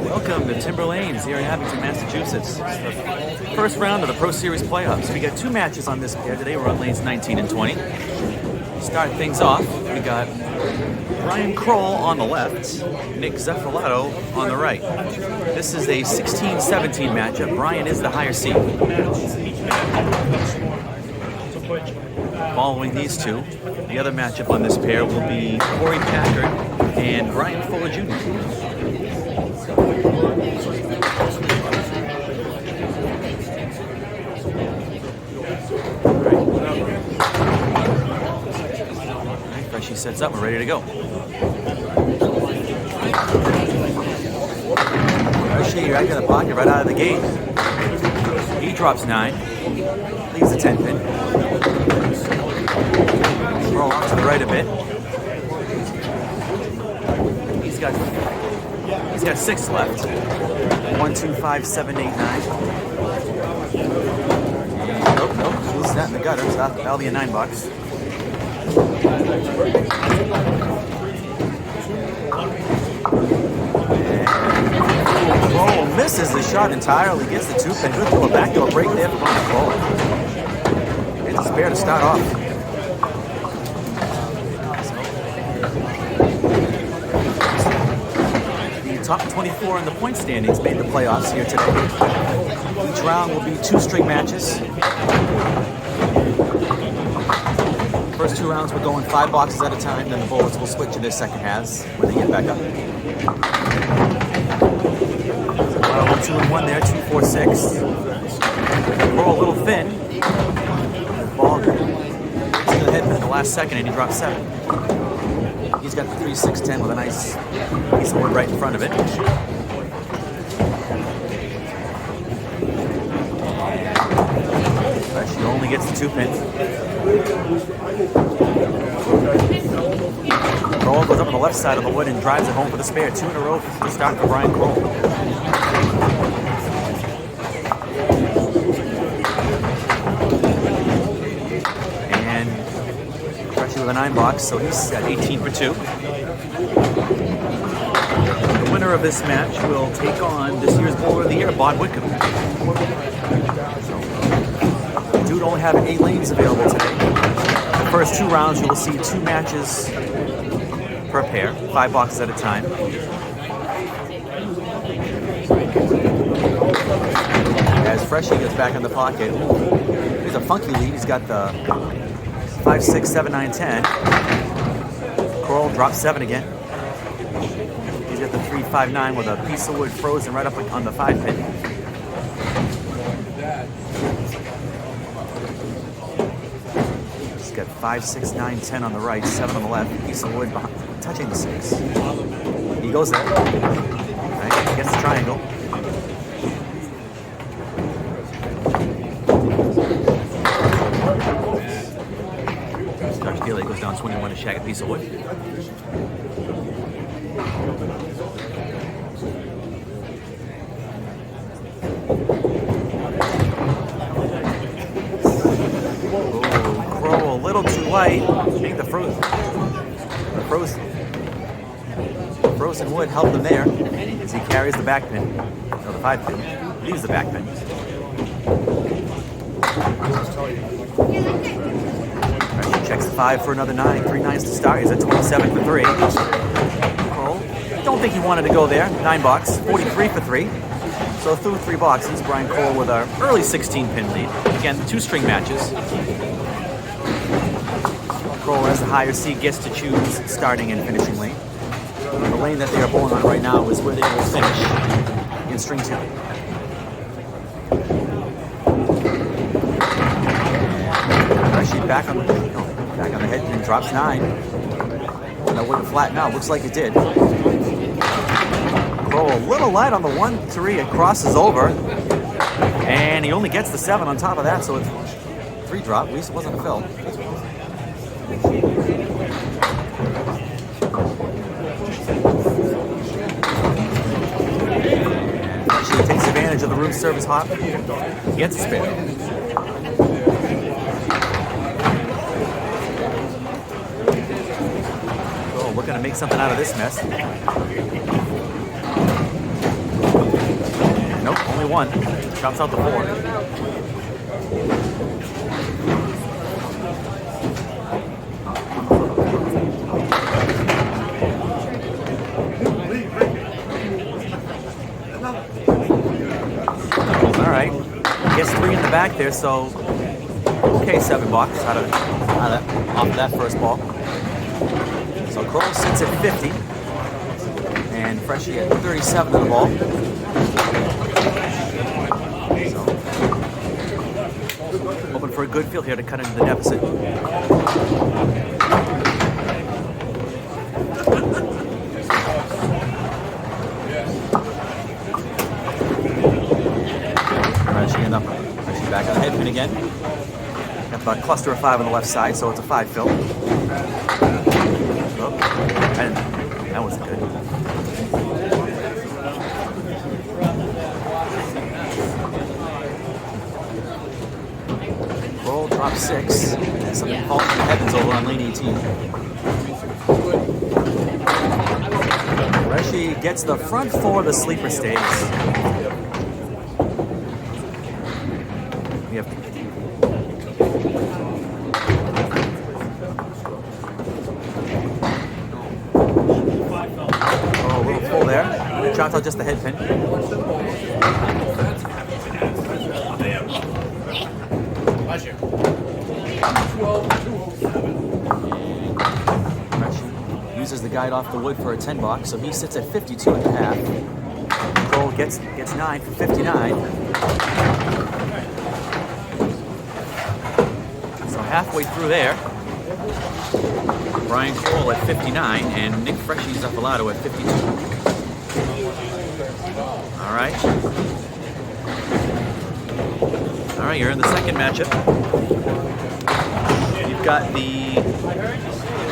Welcome to Timber Lanes here in Abington, Massachusetts. It's the first round of the Pro Series playoffs. We got two matches on this pair today. We're on lanes 19 and 20. Start things off, we got Brian Crowell on the left, Nick Zuffelato on the right. This is a 16-17 matchup. Brian is the higher seed. Following these two, the other matchup on this pair will be Corey Packard and Brian Fuller Jr. She sets up, we're ready to go. Freshie right in the pocket right out of the gate. He drops 9, leaves the 10 pin. Roll off to the right a bit. He's got 6 left. 1, 2, 5, 7, 8, 9. Nope, lose that in the gutter. So that'll be a $9. Crowell misses the shot entirely, gets the 2 pin. Good throw, a backdoor break there from Crowell. It's a spare to start off. The top 24 in the point standings made the playoffs here today. Each round will be 2 string matches. First 2 rounds, we're going 5 boxes at a time, then the bullets will switch in their second halves when they get back up. 2 and 1 there, 2, 4, 6. Roll a little thin. Ball to the head in the last second, and he drops 7. He's got the 3, 6, 10 with a nice piece of wood right in front of it. She only gets the 2 pin. Crowell goes up on the left side of the wood and drives it home for the spare. 2 in a row to start for Brian Crowell. And Freshie with a 9 box, so he's at 18 for 2. The winner of this match will take on this year's Bowler of the Year, Bob Whitcomb. Dude only have 8 lanes available today. The first 2 rounds, you will see 2 matches per pair, 5 boxes at a time. As Freshie gets back in the pocket, here's a funky lead. He's got the 5, 6, 7, 9, 10. Crowell drops 7 again. He's got the 3, 5, 9 with a piece of wood frozen right up on the 5 pin. He's got 5, 6, 9, 10 on the right, 7 on the left, piece of wood behind, touching the 6. He goes there. Right, gets the triangle. Starts deal, he goes down 21 to shag a piece of wood. Crowell a little too light. I think the frozen wood helped him there as he carries the back pin, or the 5 pin, leaves the back pin. Right, checks the 5 for another 9, 3 9s to start. He's at 27 for 3. Crowell, don't think he wanted to go there. 9 box, 43 for 3. So through 3 boxes, Brian Crowell with our early 16 pin lead. Again, 2 string matches. Crowell as the higher seed gets to choose starting and finishing lane. The lane that they are bowling on right now is where they will finish in string 2. Actually back on the head and drops 9. And that wouldn't flatten out. Looks like it did. Crowell a little light on the 1, 3. It crosses over. And he only gets the 7 on top of that, so it's 3 drop. At least it wasn't a fill. Actually takes advantage of the room service hop. Gets a spare. Oh, looking to make something out of this mess. 1, drops out the 4. All right, gets 3 in the back there, so okay, $7 off that first ball. So Crowell sits at 50, and Freshie at 37 on the ball. So, hoping for a good field here to cut into the deficit. Freshie back on the head pin again. Got about a cluster of 5 on the left side, so it's a 5 fill. Oh, that wasn't good. Roll, drop 6, and something falls from the heavens over on lane 18. Freshie gets the front 4 of the sleeper stakes. We have a little pull there. It drops out just the head pin. Uses the guide off the wood for a 10 box, so he sits at 52.5. Crowell gets 9 for 59. Halfway through there, Brian Crowell at 59 and Nick Freshie Zuffelato at 52. All right, you're in the second matchup. You've got the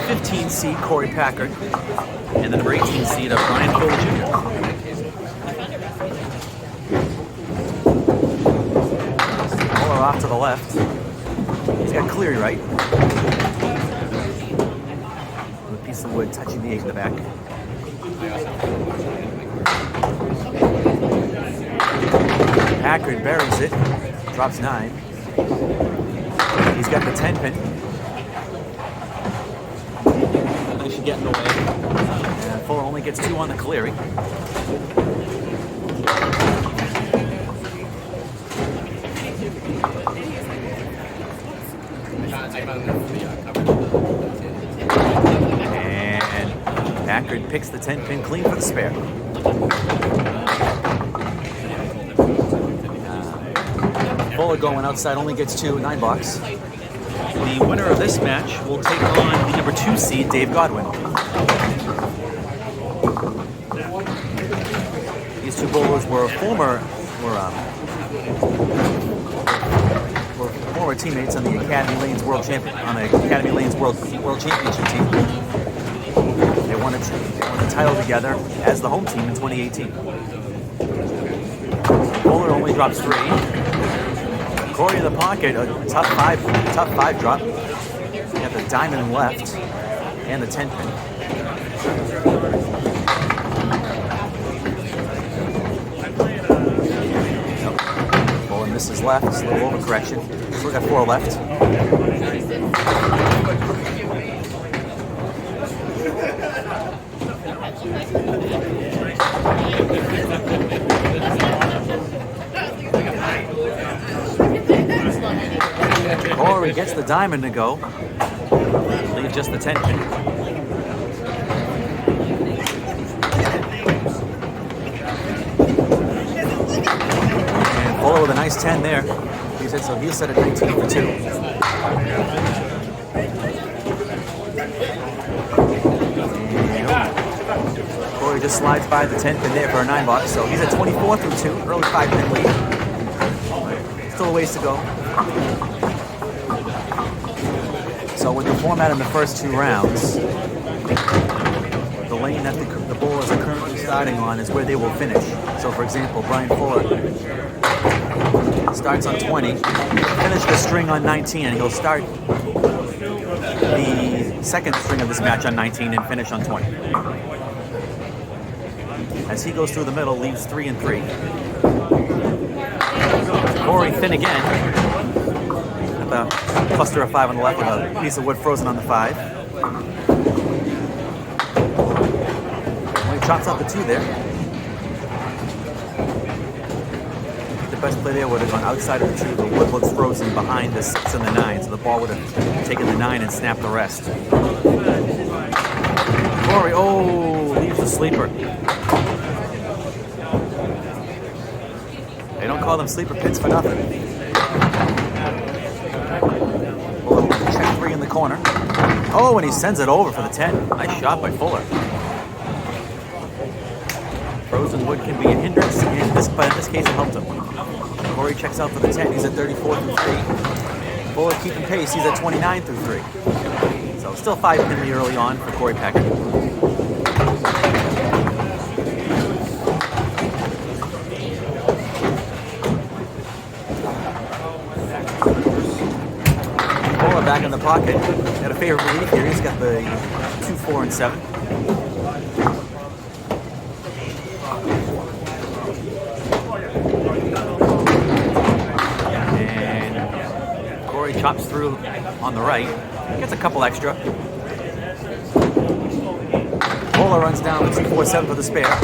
15 seed Corey Packard and the number 18 seed of Brian Crowell Jr. Muller off to the left. He's got Cleary right. With a piece of wood touching the 8 in the back. Packard buries it. Drops 9. He's got the 10 pin. They should get in the way. And Fuller only gets 2 on the Cleary. And Packard picks the 10 pin clean for the spare. Fuller going outside only gets 2, 9 bucks. The winner of this match will take on the number 2 seed, Dave Godwin. These two bowlers were former teammates on the Academy Lanes World Championship team. They won the title together as the home team in 2018. Bowler only drops 3. Corey in the pocket, a top five drop. You have the diamond left and the 10 pin. Bowler misses left, it's a little overcorrection. Still got 4 left. Corey gets the diamond to go. Leave just the 10 pin. And Fuller with a nice 10 there. He'll set at 19 for 2. Corey just slides by the 10 pin there for a 9 bucks, so he's at 24 through 2, early 5 pin lead. Still a ways to go. So with the format in the first 2 rounds, the lane that the bowlers are currently starting on is where they will finish. So for example, Brian Fuller starts on 20, finish the string on 19, and he'll start the second string of this match on 19 and finish on 20. As he goes through the middle, leaves 3 and 3. Corey thin again. Got the cluster of 5 on the left with a piece of wood frozen on the 5. Well, he chops out the 2 there. The best play there would have gone outside of the 2. The wood looks frozen behind the 6 and the 9, so the ball would have taken the 9 and snapped the rest. Corey, leaves the sleeper. They don't call them sleeper pits for nothing. A little check 3 in the corner. Oh, and he sends it over for the 10. Nice shot by Fuller. Frozen wood can be a hindrance, but in this case it helped him. Corey checks out for the 10. He's at 34 through 3. Fuller keeping pace. He's at 29 through 3. So still 5 penalty early on for Corey Packard. Back in the pocket. Got a favorite relief here. He's got the 2, 4, and 7. And Corey chops through on the right. Gets a couple extra. Bola runs down the 2, 4, 7 for the spare.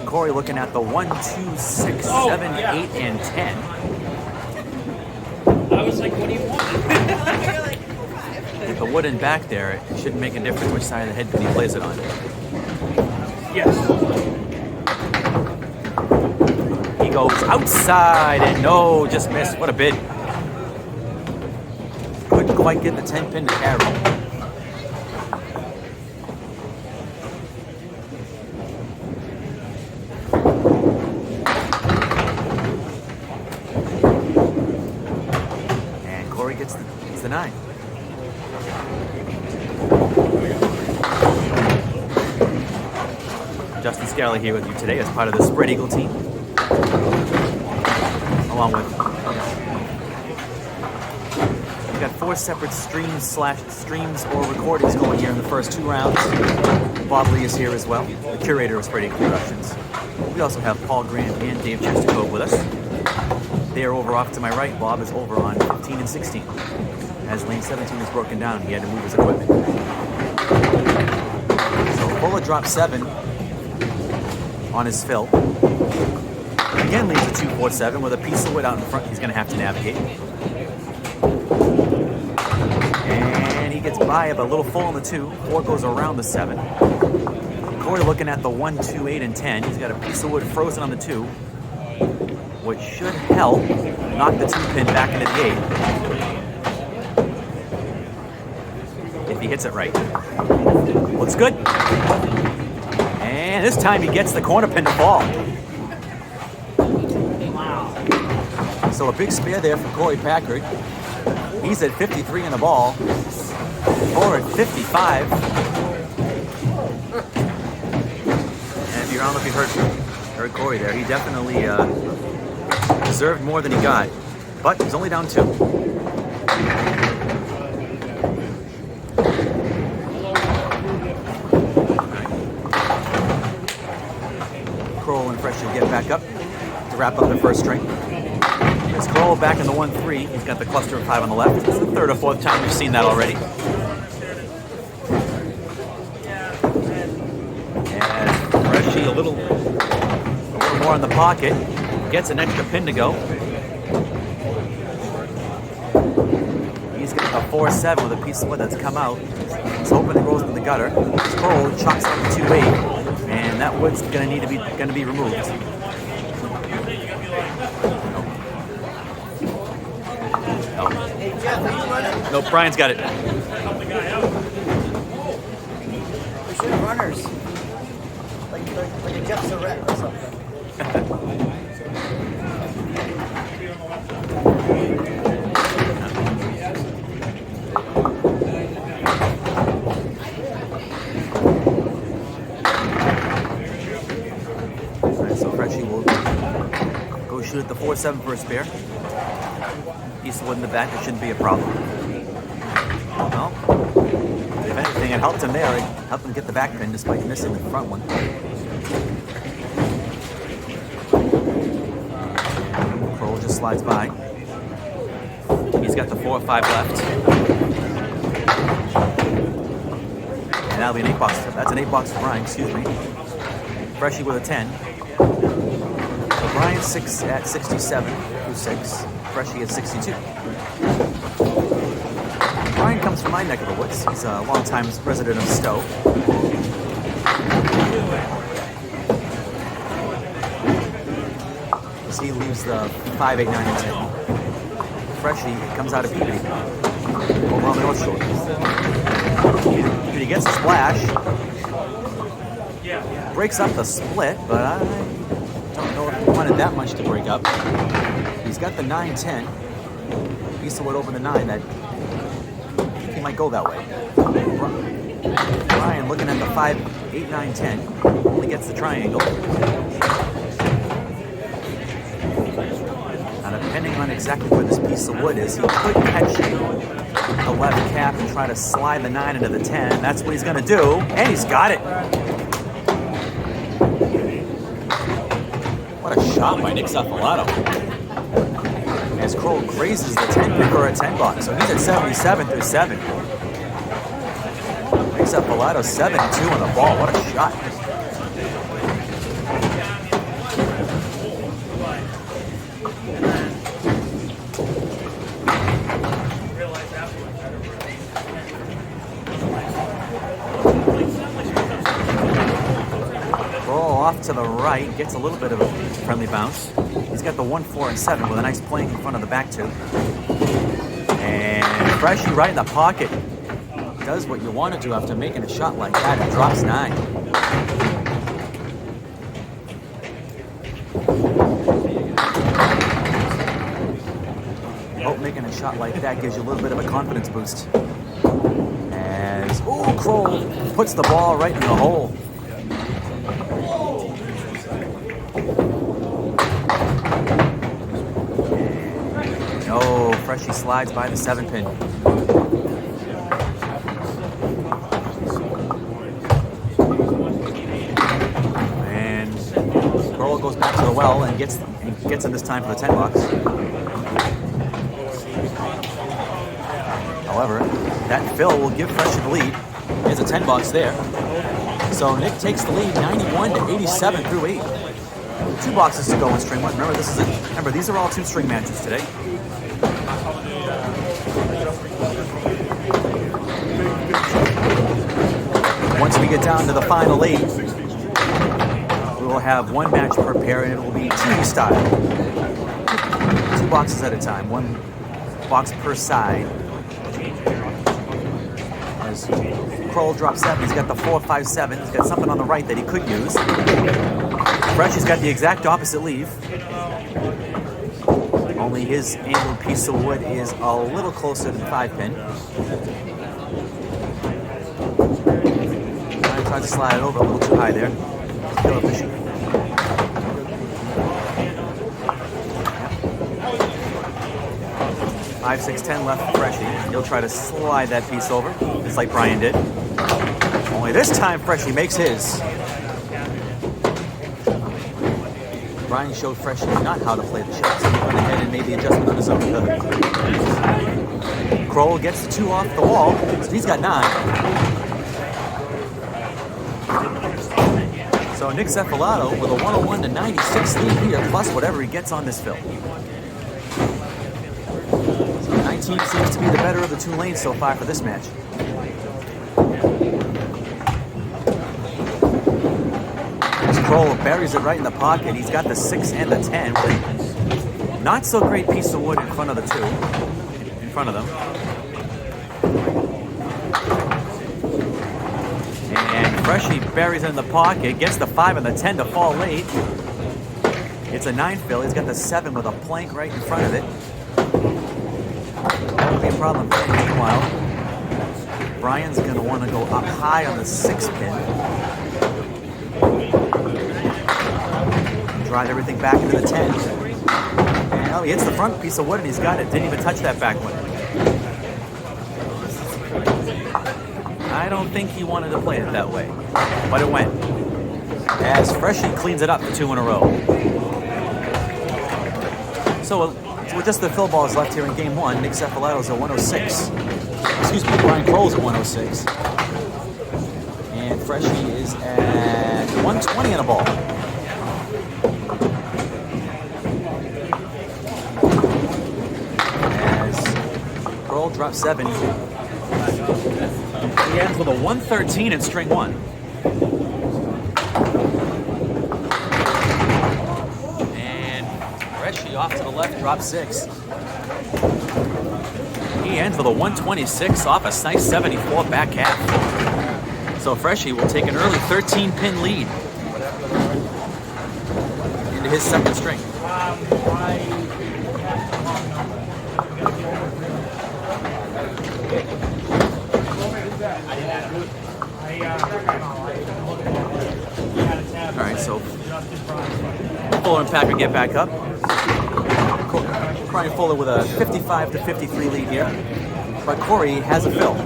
Corey looking at the 1, 2, 6, 7, 8, and 10. I was like, what do you want? With the wooden back there, it shouldn't make a difference which side of the head pin he plays it on. Yes. He goes outside and no, just missed. What a bid. Couldn't quite get the 10 pin to carry. Gets the 9. Justin Scali here with you today as part of the Spread Eagle team. Along with, we've got 4 separate streams or recordings going here in the first 2 rounds. Bob Lee is here as well, the curator of Spread Eagle Productions. We also have Paul Grant and Dave Chestercove with us. They are over off to my right. Bob is over on 15 and 16. As lane 17 is broken down, he had to move his equipment. So Fuller drops 7 on his fill. Again leaves a 2, 4, 7 with a piece of wood out in front he's going to have to navigate. And he gets by up a little full on the 2. 4 goes around the 7. Corey looking at the 1, 2, 8, and 10. He's got a piece of wood frozen on the 2. Which should help knock the 2 pin back into the 8. If he hits it right. Looks good. And this time he gets the corner pin to fall. Wow. So a big spare there for Corey Packard. He's at 53 in the ball. Fuller at 55. And if you don't know if you heard Corey there, he definitely deserved more than he got, but he's only down 2. Crowell and Fresh will get back up to wrap up the first string. There's Crowell back in the 1, 3. He's got the cluster of 5 on the left. It's the 3rd or 4th time we've seen that already. And Freshy a little more in the pocket. Gets an extra pin to go. He's got a 4, 7 with a piece of wood that's come out. He's hoping it rolls in the gutter. Crowell chucks up the 2, 8, and that wood's going to be removed. Nope, Brian's got it. We should have runners. Like a Jeff Surratt or something. So Freshy will go shoot at the 4, 7 for a spare. Piece of wood in the back, that shouldn't be a problem. Well, if anything, it helped him there. It helped him get the back pin despite missing the front one. slides by. He's got the 4 or 5 left. And that'll be an 8 box. That's an 8 box for Brian, excuse me. Freshie with a 10. So Brian's 6 at 67 through 6. Freshie at 62. Brian comes from my neck of the woods. He's a longtime resident of Stowe. As he leaves the 5, 8, 9, and 10. Freshie comes out of Peabody over on the North Shore. He gets a splash. Breaks up the split, but I don't know if he wanted that much to break up. He's got the 9, 10. Piece of wood over the 9 that he might go that way. Brian looking at the 5, 8, 9, 10. Only gets the triangle. Now depending on exactly where this piece of wood is, he could catch the left cap and try to slide the 9 into the 10. That's what he's going to do. And he's got it. What a shot by Nick Zuffelato. As Crowell grazes the 10 pick or a 10 box. So he's at 77 through 7. Nick Zuffelato 7-2 on the ball. What a shot. Off to the right, gets a little bit of a friendly bounce. He's got the 1, 4, and 7 with a nice plank in front of the back two. And Freshie right in the pocket. Does what you want to do after making a shot like that and drops 9. Hope making a shot like that gives you a little bit of a confidence boost. As, Crowell puts the ball right in the hole. Freshie slides by the 7 pin. And Crowell goes back to the well and gets him this time for the 10 box. However, that fill will give Freshie the lead. There's a 10 box there. So Nick takes the lead 91 to 87 through 8. 2 boxes to go in string 1. Remember, these are all 2 string matches today. Once we get down to the final 8, we will have 1 match per pair, and it will be TV style. 2 boxes at a time, 1 box per side. As Crowell drops 7, he's got the 4, 5, 7. He's got something on the right that he could use. Freshie's got the exact opposite leave. Only his angled piece of wood is a little closer to the 5 pin. Tried to slide it over a little too high there. Still efficient. 5, 6, 10 left for Freshie. He'll try to slide that piece over, just like Brian did. Only this time Freshie makes his. Brian showed Freshie not how to play the shot, so he went ahead and made the adjustment on his own. Crowell gets the 2 off the wall, so he's got 9. So Nick Zuffelato with a 101 to 96 lead here, plus whatever he gets on this fill. So 19 seems to be the better of the 2 lanes so far for this match. As Crowell buries it right in the pocket, he's got the 6 and the 10 with a not so great piece of wood in front of the 2, in front of them. Freshie buries it in the pocket, gets the 5 and the 10 to fall late. It's a 9 fill. He's got the 7 with a plank right in front of it. That would be a problem for him. Meanwhile, Brian's going to want to go up high on the 6 pin. Drive everything back into the 10. And he hits the front piece of wood and he's got it. Didn't even touch that back one. I don't think he wanted to play it that way, but it went. As Freshie cleans it up for 2 in a row. So So with just the fill balls left here in game one, Nick Zuffelato's at 106. Excuse me, Brian Crowell's at 106. And Freshie is at 120 in a ball. As Crowell drops 7. He ends with a 113 in string 1. And Freshie off to the left, drops 6. He ends with a 126 off a nice 74 back half. So Freshie will take an early 13-pin lead into his second string. All right, so Fuller and Packard get back up. Brian Fuller with a 55-53 lead here, but Corey has a fill.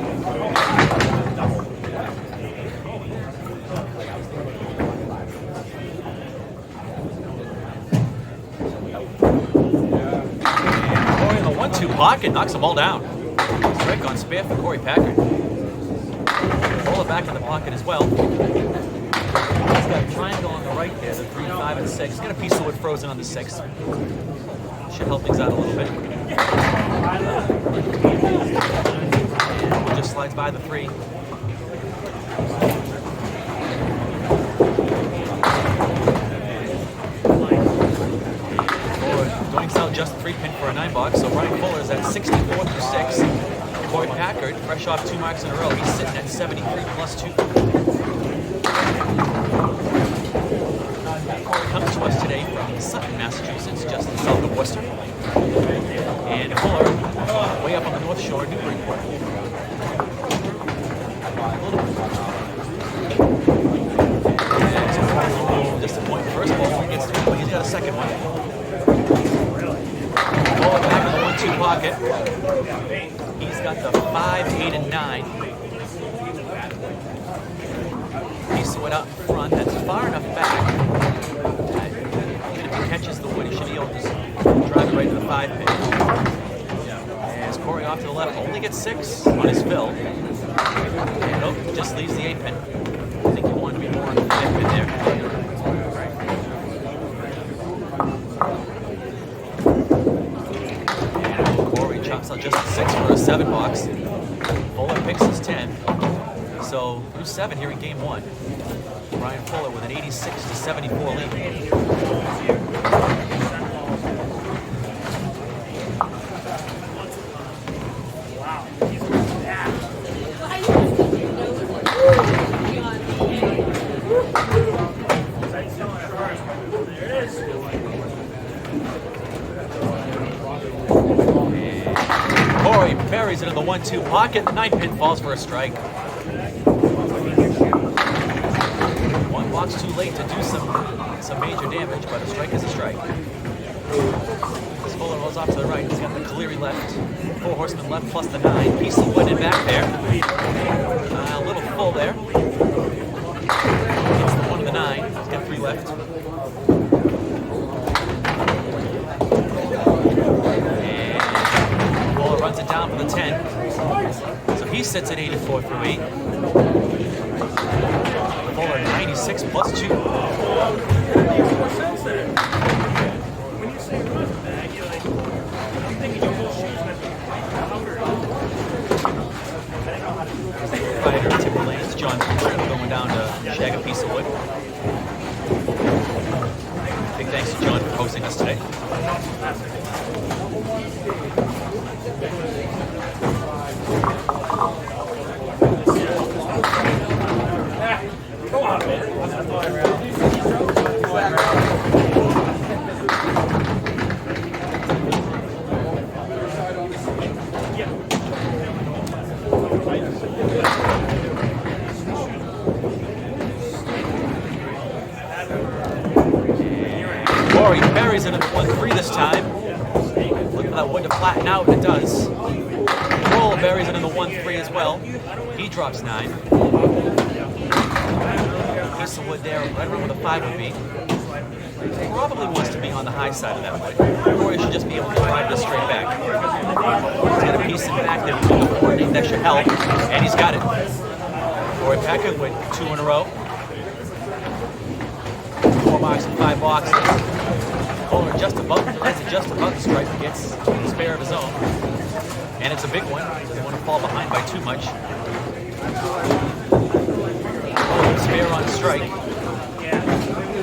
And Corey in the 1-2 pocket knocks the ball down. Strike on spare for Corey Packard. Fuller back in the pocket as well. He's got a triangle on the right there, the 3, 5, and 6. He's got a piece of wood frozen on the 6. Should help things out a little bit. And just slides by the 3. Doing out just 3-pin for a 9-box. So Brian Fuller is at 64 through 6. Corey Packard, fresh off 2 marks in a row. He's sitting at 73 plus 2. Corey comes to us today from Sutton, Massachusetts, just south of Worcester. And Fuller, way up on the North Shore, Newburyport. And disappointing first ball, he gets 3, but he's got a second one. Fuller back in the 1-2 pocket. He's got the 5, 8, and 9. Piece of wood out in front that's far enough back. Even if he catches the wood, he should be able to just drive it right to the 5-pin. As Corey off to the left only gets 6 on his fill. And nope, just leaves the 8-pin. I think he wanted to be more on the 5-pin there. Chops out just a 6 for a 7-box. Fuller picks his 10. So through 7 here in game 1. Brian Fuller with an 86-74 lead. Buries it in the 1-2 pocket. 9-pin falls for a strike. 1 box too late to do some major damage, but a strike is a strike. As Fuller rolls off to the right, he's got the Cleary left, 4 horsemen left plus the 9. Piece of wood in back there. A little full there. Gets the 1 and the 9. He's got 3 left. Runs it down for the 10. So he sits at 84 through 8. Fuller 96 plus 2. Webster Timber Lanes, John going down to shag a piece of wood. Big thanks to John for hosting us today. Corey buries it in the 1-3 this time. Look for that wood to flatten out, and it does. Crowell buries it in the 1-3 as well. He drops 9. piece of wood there, right around where the 5 would be. Probably wants to be on the high side of that wood. Corey should just be able to drive this straight back. He's got a piece in back there that should help, and he's got it. Corey Packard with 2 in a row. 4 boxes and 5 boxes. Kohler just above the strike, gets a spare of his own. And it's a big one. Doesn't want to fall behind by too much. Spare on strike.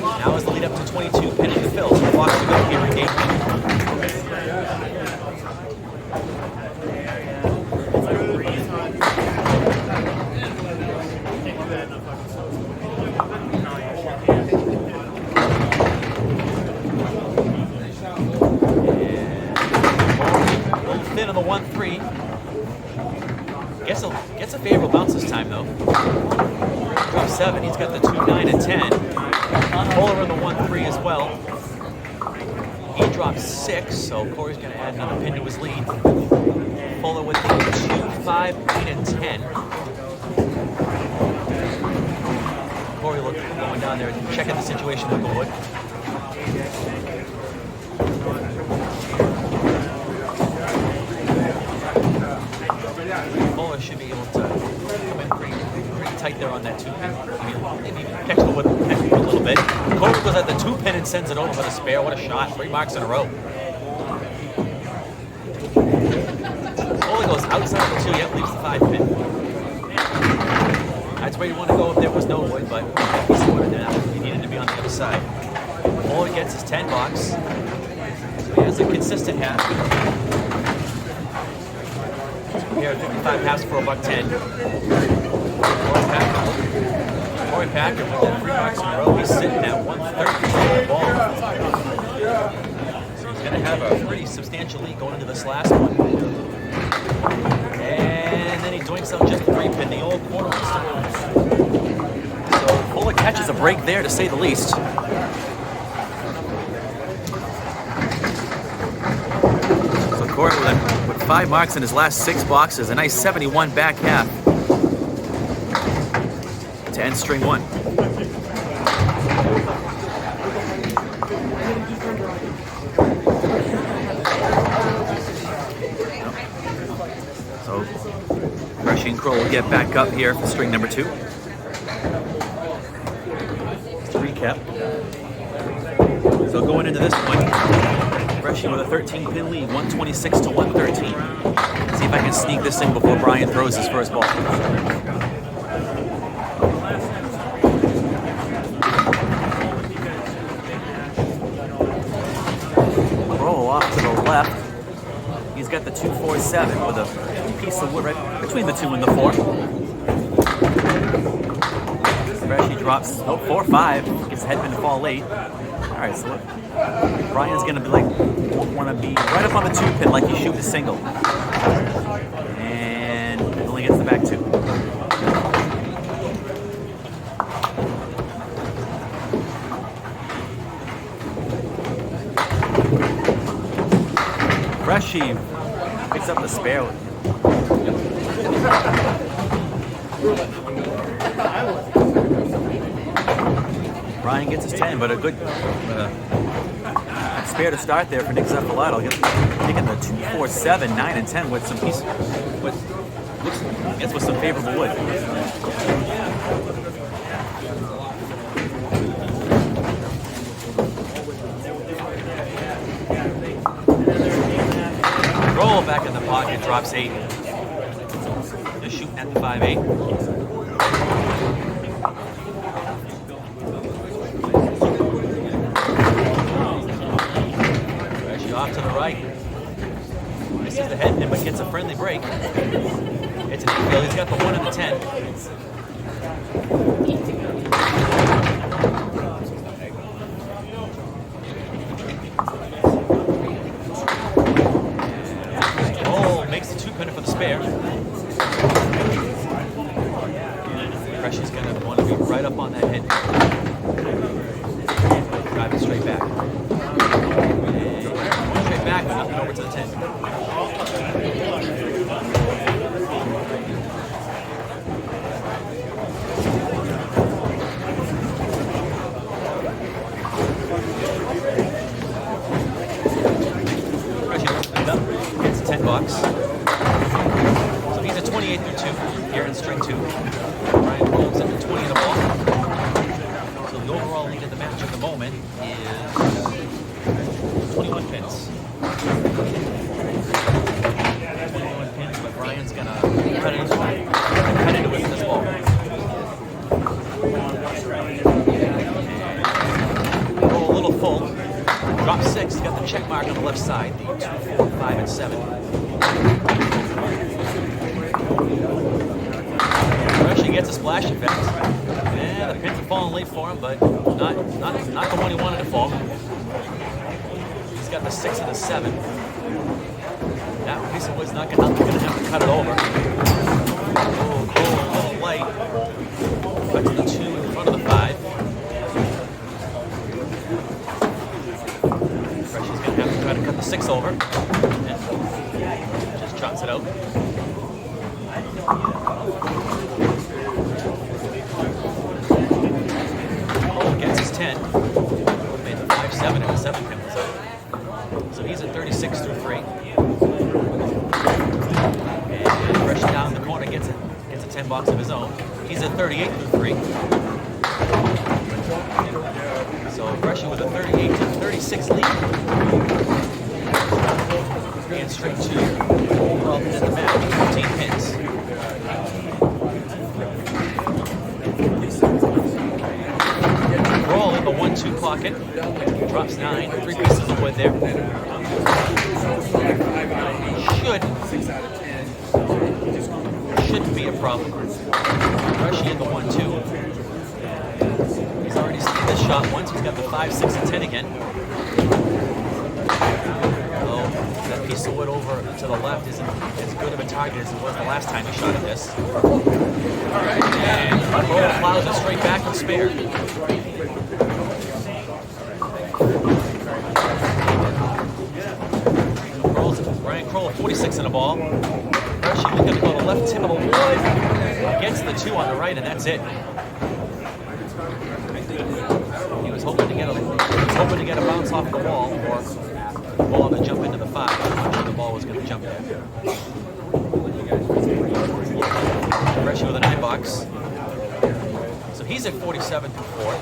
Now is the lead up to 22, pending the fill. 2 blocks to go here in game 1. On the 1-3. Gets a favorable bounce this time though. Drop 7, he's got the 2, 9, and 10. Kohler in the 1-3 as well. He drops 6, so Corey's going to add another pin to his lead. Kohler with the 2, 5, 8, and 10. Corey going down there and checking the situation with the wood. Kohler should be able to come in pretty tight there on that 2 pin. Maybe catch the wood a little bit. Kohler goes at the 2 pin and sends it over for the spare. What a shot. 3 marks in a row. Kohler goes outside of the 2. Yep, leaves the 5 pin. That's where you want to go if there was no wood, but he's scored now. He needed to be on the other side. Kohler gets his 10 box. So he has a consistent half. Here at 55 halves for $1.10. Corey Packard with that 3 marks in a row. He's sitting at 130 for the ball. So he's going to have a pretty substantial lead going into this last one. And then he doinks out just 3 pin, the old corner whistle. So Kohler catches a break there, to say the least. So Corey with 5 marks in his last 6 boxes, a nice 71 back half to end string 1. So Crushy and Crowell will get back up here for string number 2. Just to recap. So going into this one, Crushy with a 13-pin lead, 126 to 113. See if I can sneak this in before Brian throws his first ball. Crowell off to the left. He's got the 2-4-7 with a piece of wood right between the 2 and the 4. Crushy drops 4-5. Gets the headpin to fall late. All right, so Brian's gonna be want to be right up on the 2 pin like he's shooting a single, and only gets the back 2. Crushy picks up the spare. Brian gets his 10, but a good spare to start there for Nick Zuffelato. Taking the 2-4-7, 9, and 10 with some piece, with some favorable wood. Roll back in the pocket, drops 8. Just shooting at the 5-8. Off to the right. Misses the head, but gets a friendly break. It's an infield. He's got the 1 and the 10. Oh, makes the 2-pinner for the spare. Crushy's going to want to be right up on that head. Drive it straight back. Back, but nothing over to the 10. box. So he's at 28 through 2 here in string 2. Ryan Crowell's at the 20 in the ball. So the overall lead of the match at the moment is 21 pins. 21 pins, but Ryan's gonna cut into it with this ball. Roll a little full. Drop 6. He's got the check mark on the left side. The 2, 4, 5, and 7. Actually gets a splash effect. Yeah, the pins are falling late for him, but not the one he wanted to fall. He's got the 6 and the 7. That piece of wood's not gonna have to cut it over. Oh, a little light. Cuts the 2 in front of the 5. Freshy's gonna have to try to cut the 6 over. And just trots it out. Gets his 10. Made the 5, 7, and the 7 pin was out. So he's at 36 through 3. And Fresh down the corner gets a 10 box of his own. He's at 38 through 3. So Freshy with a 38 to 36 lead. And string 2. Overall in the match, 14 pins. Roll in the 1-2 pocket. Drops 9. 3 pieces of wood there. Shouldn't be a problem. Freshy in the 1-2. He's already seen this shot once. He's got the 5, 6, and 10 again. Oh, that piece of wood over to the left isn't as good of a target as it was the last time he shot at this. And Crowell plows it straight back and spare. Ryan Crowell 46 in the ball. Freshy looking to go to the left tip of the wood. Gets the 2 on the right, and that's it. He was hoping to get a bounce off the wall or the ball to jump into the 5. I'm not sure the ball was going to jump there. Freshy with a 9 box. So he's at 47 through 4.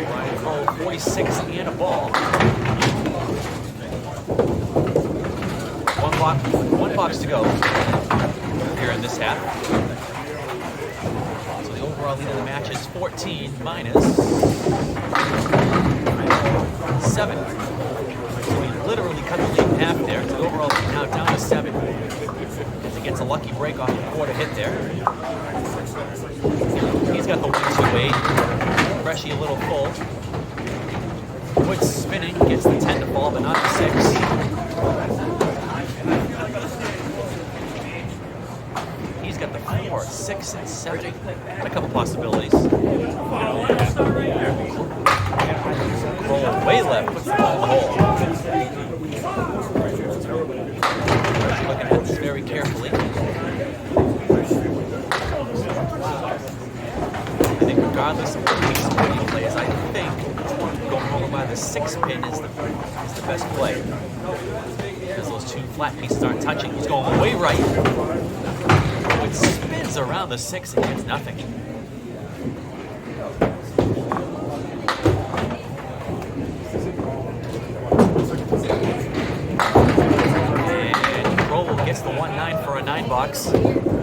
Ryan Crowell 46 and a ball. One box to go here in this half. So the overall lead of the match is 14 minus 7. So he literally cut the lead in half there. So the overall lead now down to 7. As he gets a lucky break off the quarter hit there. He's got the 1-2-8. Freshy a little full. Wood spinning, gets the 10 to fall, but not the 6. He's got the 4, 6, and 7. Got a couple possibilities. Roll way left, puts the ball in the hole. Looking at this very carefully. I think regardless of what piece of wood he plays, I think going over by the 6 pin is the best play. Because those 2 flat pieces aren't touching. He's going way right. It spins around the 6 and gets nothing. And Crowell gets the 1-9 for a 9 box.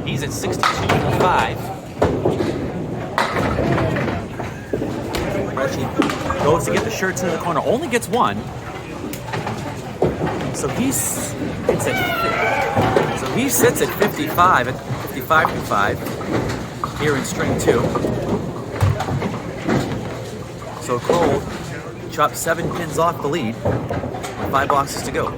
He's at 62 for 5. Freshy goes to get the shirts in the corner. Only gets 1. So he sits at 55 through 5 here in string 2. So Crowell chops 7 pins off the lead with 5 boxes to go.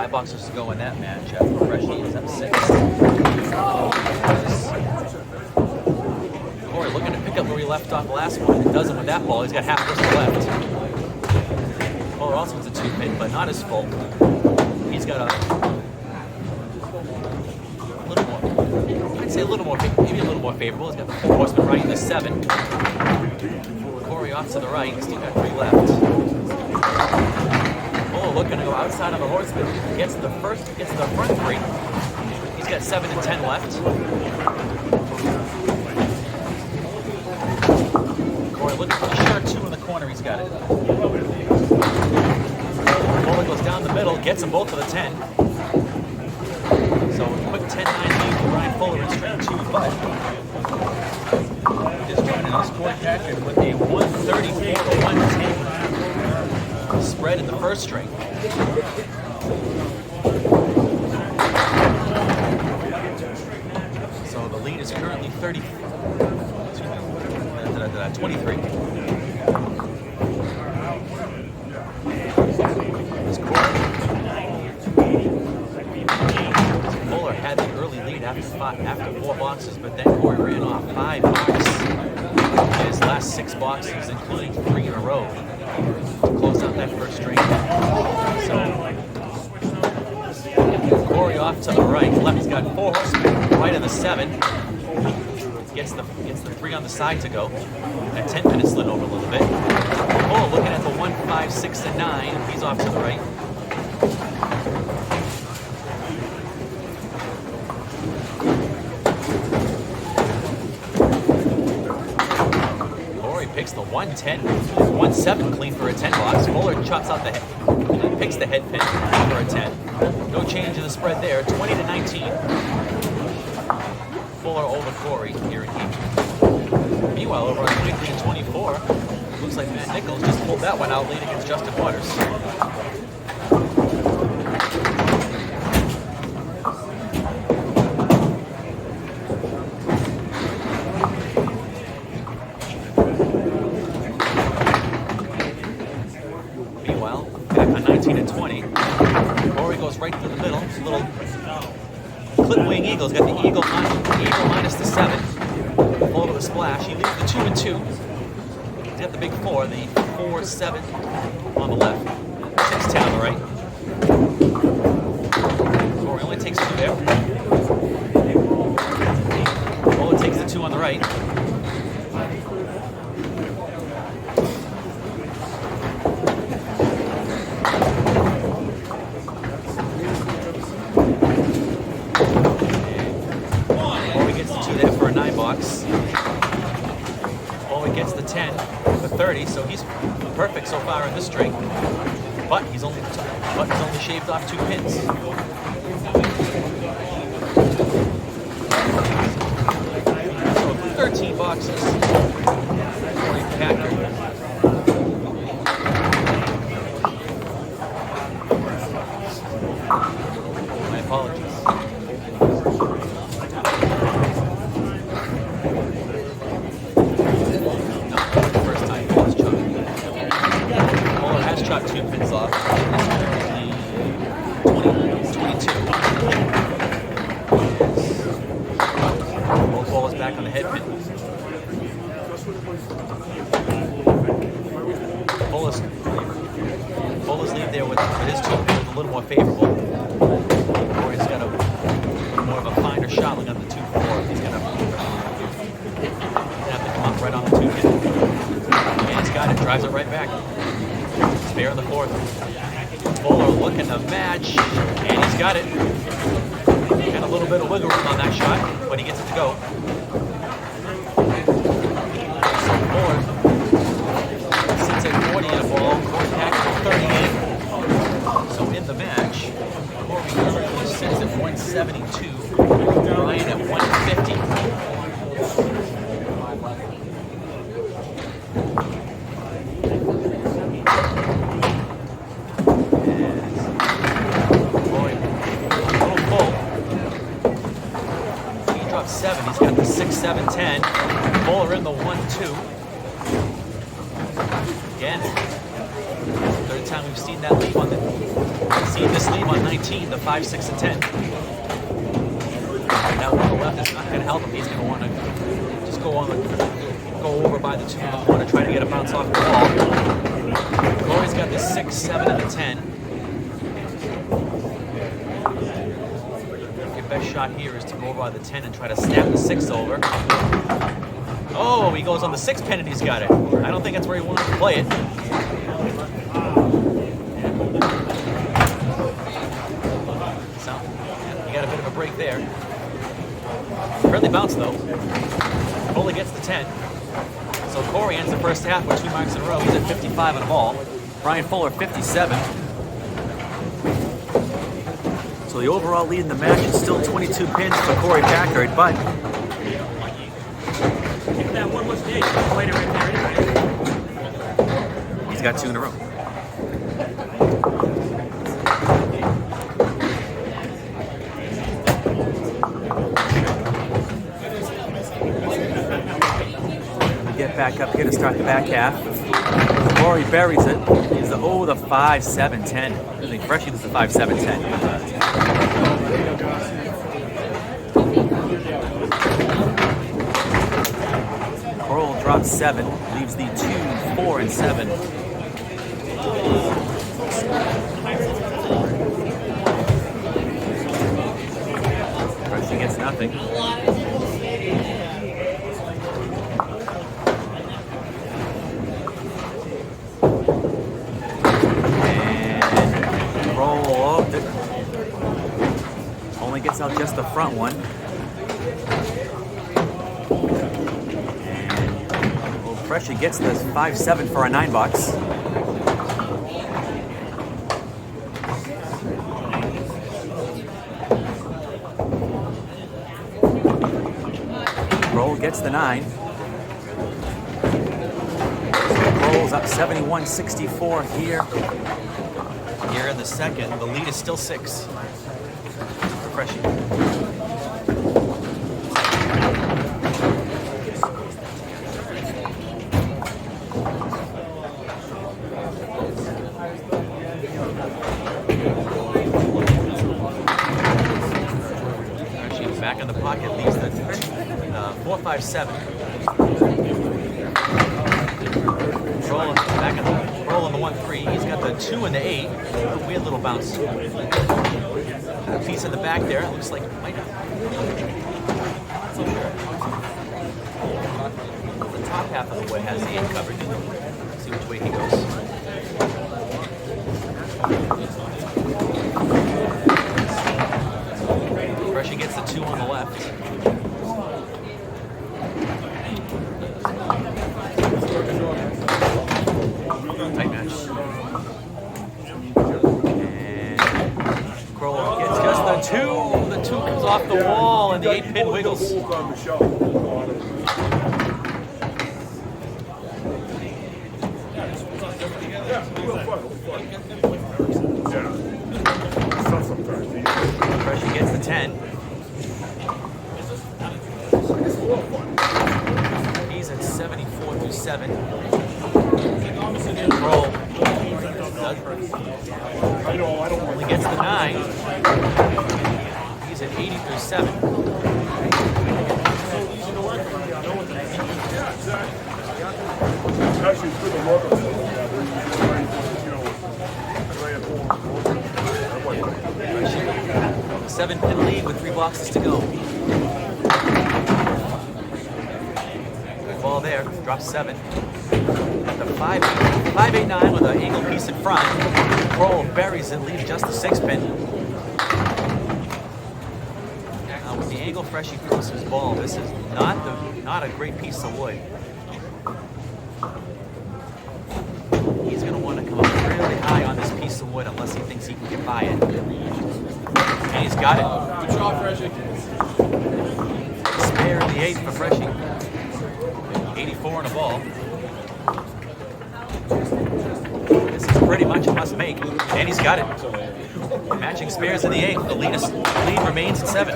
Boxes to go in that match. Freshy is at 6. Corey looking to pick up where he left off the last one. He doesn't with that ball. He's got half wrist left. Fuller also has a 2-pin, but not as full. He's got a little more, I'd say a little more, maybe a little more favorable. He's got the 4 horseman right in the 7. Corey off to the right, still got 3 left. Fuller looking to go outside on the horseman. Gets to the front 3. He's got 7 and 10 left. Corey looking for the sharp 2 in the corner. He's got it. Fuller goes down the middle, gets them both for the 10. So a quick 10-9 lead for Ryan Fuller in string 2, but just joining us, Corey Packard with a 134 to 110 spread in the first string. So the lead is currently 23. Fuller had the early lead after 4 boxes, but then Corey ran off 5 marks in his last 6 boxes, including 3 in a row, to close out that first string. So Corey off to the right. Left's got 4 horsemen, right of the 7. Gets the 3 on the side to go. That 10-pin slid over a little bit. Oh, looking at the 1, 5, 6, and 9. He's off to the right. Corey picks the 110, 1-7 clean for a 10 box. Fuller chops out the head, picks the head pin for a 10. No change in the spread there. 20 to 19. Fuller over Corey here in game. Meanwhile, over on 23 and 24, looks like Matt Nichols just pulled that one out lead against Justin Waters. Meanwhile, back on 19 and 20, Corey goes right through the middle. It's a little clip wing eagle's got the eagle minus the 7. Full of the splash. He leaves the 2 and 2. He's got the big 4, the 4, 7 on the left. 6, 10 on the right. Corey only takes 2 there. Fuller takes the 2 on the right. Fuller gets the 10 for 30, so he's perfect so far in this string. But he's only shaved off 2 pins. So 13 boxes. Corey Packard. My apologies. Chopped 2 pins off. 22. Both balls back on the head pin. Fuller's lead there with his 2 pins a little more favorable. Corey's got a more of a finer shot looking at the 2-4. He's gonna have to come up right on the 2 pin. And he's got it, drives it right back. Spare in the 4th. Fuller looking to match, and he's got it. Got a little bit of wiggle room on that shot, but he gets it to go. So Fuller sits at 40 in a ball. Corey Packard at 38. So in the match, Corey currently sits at 172. Ryan at 150. He's got the 6, 7, 10. Fuller in the 1, 2. Again, third time we've seen that lead on this lead on 19, the 5, 6, and 10. That one on the left is not going to help him. He's going to want to just go over by the 2 in the corner, try to get a bounce off the ball. Corey's got the 6, 7, and the 10. Your best shot here is to go over by the 10 and try to snap the 6 over. Oh, he goes on the 6 pin and he's got it. I don't think that's where he wanted to play it. So, he got a bit of a break there. Friendly bounce though. Only gets the 10. So Corey ends the first half with 2 marks in a row. He's at 55 on the ball. Brian Fuller, 57. So the overall lead in the match is still 22 pins for Corey Packard, but If that one was big, you played it right there. he's got 2 in a row. Get back up here to start the back half. Corey buries it. He's the 5, 7, 10. I think Freshie does the 5, 7, 10. Crowell drops 7, leaves the 2, 4, and 7. Freshie gets nothing. Only gets out just the front one. And Freshie gets this 5-7 for a $9. Roll gets the 9. Rolls up 71-64 here. Here in the second, the lead is still 6. Freshie. Freshie back in the pocket, leaves the 4, 5, 7. Roll on the 1, 3. He's got the 2 and the 8. Weird little bounce. A piece in the back there. It looks like it might. Not so sure. The top half of the wood has the 8 covered. See which way he goes. Freshie gets the 2 on the left. Tight match. And Crowell gets just the 2. The 2 comes off the wall and the 8 pin wiggles. Freshie gets the 10. He's at 74-7. Roll. Only gets the 9. He's at 80-7. Actually, it's good to look at it. 7 pin lead with 3 boxes to go. Good ball there. Drops 7. The 5-8-9 with an angle piece in front. Crowell buries it, leaves just the 6 pin. Now with the angle Freshie throws his ball, this is not a great piece of wood. He's going to want to come up really high on this piece of wood unless he thinks he can get by it. And he's got it. Good job, Freshie. Spare in the 8 for Freshie. 84 on the ball. This is pretty much a must make, and he's got it. Matching spares in the 8. The lead remains at 7.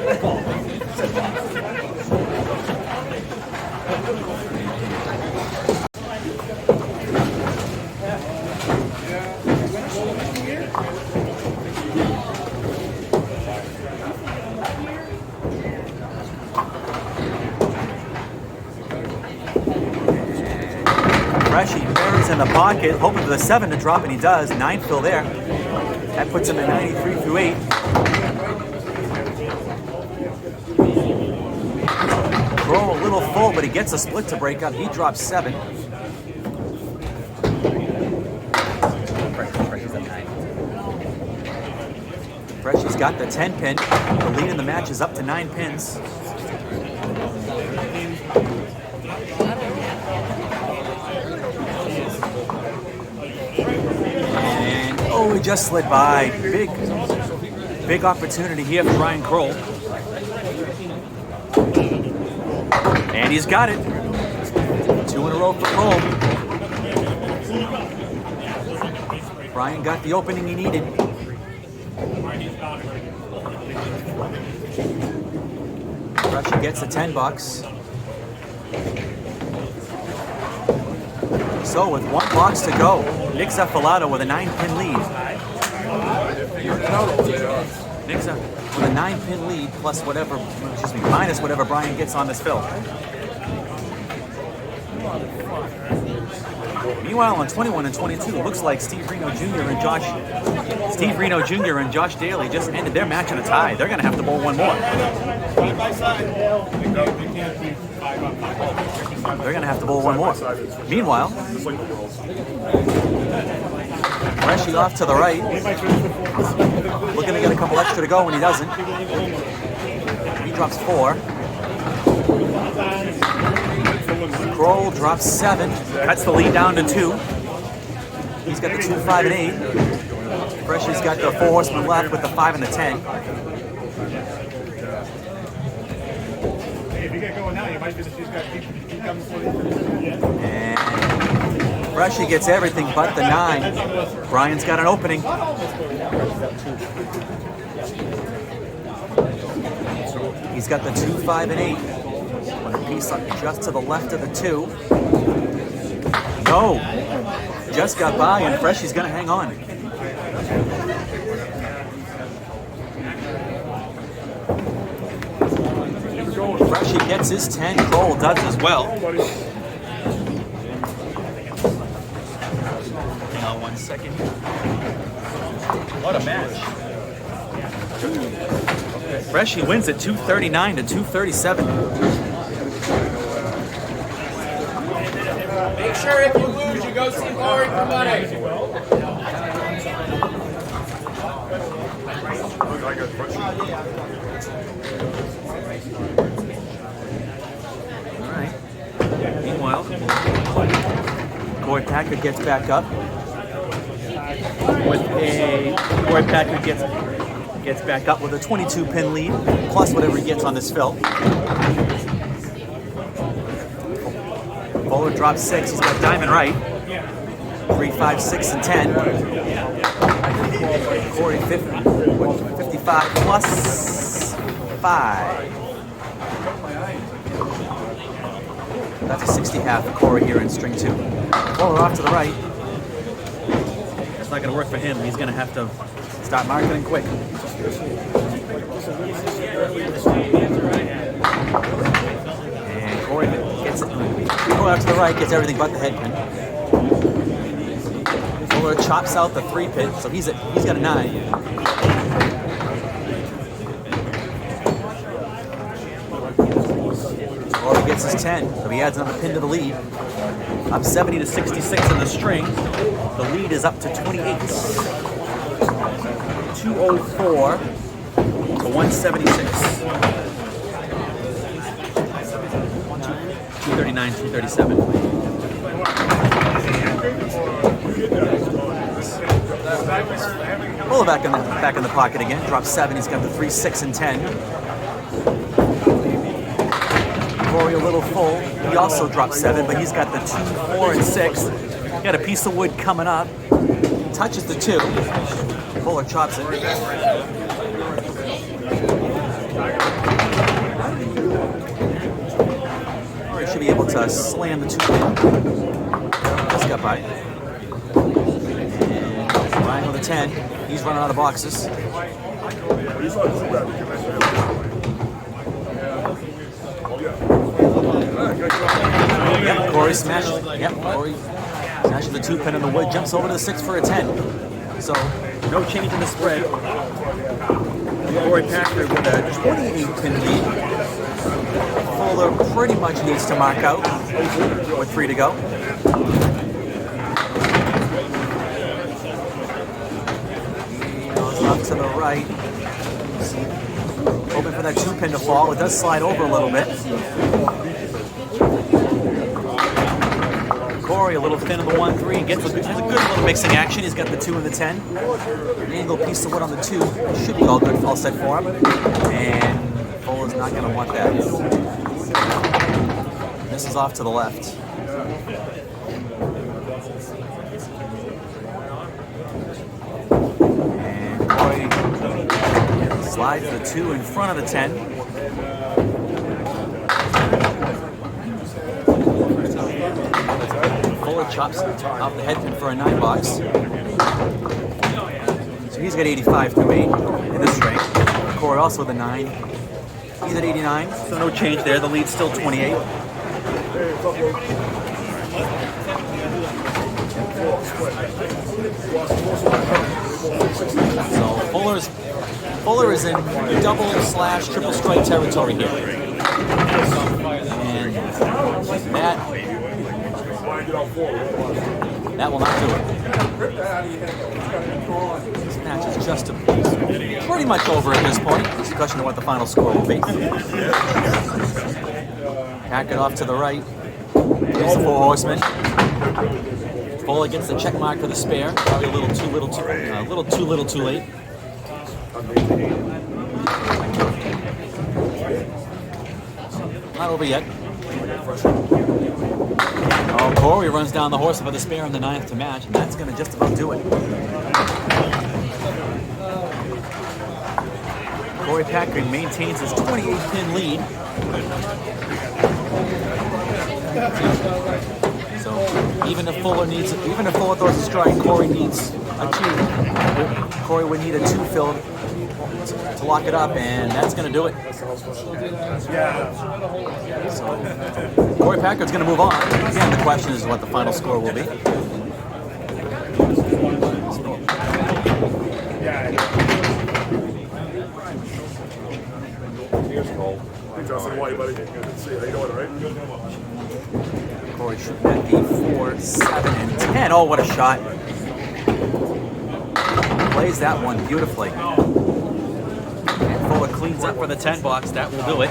Freshie buries in the pocket, hoping for the 7 to drop, and he does. 9 fill there. That puts him at 93 through 8. Crowell a little full, but he gets a split to break up. He drops 7. Freshie's got the 10 pin. The lead in the match is up to 9 pins. And oh, he just slid by. Big opportunity here for Brian Crowell. And he's got it. 2 in a row for Crowell. Brian got the opening he needed. Freshie gets the $10. So with 1 box to go, Nick Zuffelato with a 9-pin lead. Nick with a 9-pin lead plus whatever, minus whatever Brian gets on this fill. Meanwhile, on 21 and 22, it looks like Steve Reno Jr. and Josh Daly just ended their match in a tie. They're going to have to bowl one more. They're going to have to bowl one more. Meanwhile, Freshie off to the right. Looking to get a couple extra to go when he doesn't. He drops 4. Crowell drops 7. Cuts the lead down to 2. He's got the 2, 5, and 8. Freshie's got the 4 horsemen left with the 5 and the 10. And Freshie gets everything but the 9. Brian's got an opening. He's got the 2, 5, and 8. With a piece just to the left of the 2. No! Just got by, and Freshie's going to hang on. Freshie gets his 10. Crowell does as well. Hang on 1 second. What a match. Freshie wins at 239 to 237. Make sure if you lose, you go see Laurie for money. All right. Meanwhile, Packard gets back up with a Packard gets back up with a 22-pin lead, plus whatever he gets on this fill. Bowler drops 6. He's got diamond right. 3, 5, 6, and 10. Corey 55 plus 5. That's a 60 half for Corey here in string 2. Bowler off to the right. It's not going to work for him. He's going to have to start marketing quick. And Corey gets it. Bowler out to the right, gets everything but the head pin. Bowler chops out the 3 pin, so he's got a 9. Corey gets his 10, so he adds another pin to the lead. Up 70 to 66 in the string. The lead is up to 28. 204 to 176. 239, 237. Pull it back in the pocket again. Drops 7. He's got the 3, 6, and 10. Rory a little full. He also drops 7, but he's got the 2, 4, and 6. Got a piece of wood coming up. Touches the 2. Bowler chops it. Rory should be able to slam the 2 pin. Just got by. And Ryan with a 10. He's running out of boxes. Yep, Corey smashed it. Yep, Corey Smashes the 2-pin in the wood, jumps over to the 6 for a 10. So, no change in the spread. Corey Packard with a 28-pin lead. Fuller pretty much needs to mark out with 3 to go. Goes up to the right. Hoping for that 2-pin to fall. It does slide over a little bit. Corey a little thin in the 1-3 and has a good little mixing action. He's got the 2 and the 10. An angle piece of wood on the 2. Should be all good, all set for him. And Fuller's not going to want that. This is off to the left. And Corey slides the 2 in front of the 10. Fuller chops off the head pin for a 9 box. So he's got 85 through 8 in this string. Corey also with a 9. He's at 89, so no change there. The lead's still 28. So Fuller is in double/triple strike territory here. And that will not do it. This match is just pretty much over at this point. It's a question of what the final score will be. Packard off to the right. Here's the 4 horsemen. Fuller gets the check mark for the spare. Probably a little too late. Not over yet. Oh, Corey runs down the horse for the spare in the 9th to match, and that's going to just about do it. Corey Packard maintains his 28-pin lead. So even if Fuller throws a strike, Corey needs a 2. Corey would need a 2 fill to lock it up, and that's going to do it. So Corey Packard's going to move on. Again, the question is what the final score will be. Justin White, buddy. Good to see you. How you doing, right? Corey shooting at the 4, 7, and 10. Oh, what a shot. Plays that one beautifully. And Fuller cleans up for the 10 box. That will do it.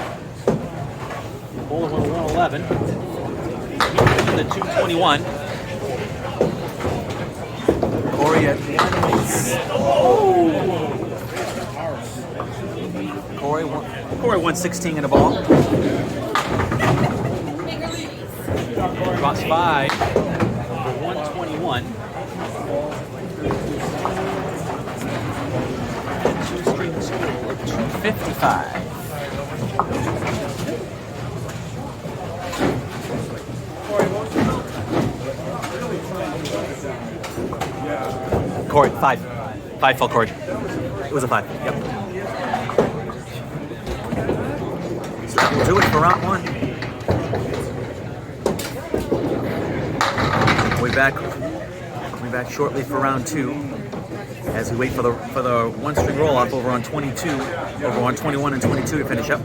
Fuller with a 111. And the 221. Corey at 1. Corey 116 in the ball. Drops 5 for 121. 2-string score of 255. Corey, 5. 5 fell Corey. It was a 5. Yep. So that will do it for round 1. We'll be back shortly for round 2 as we wait for the 1-string roll-off over on 21 and 22 to finish up.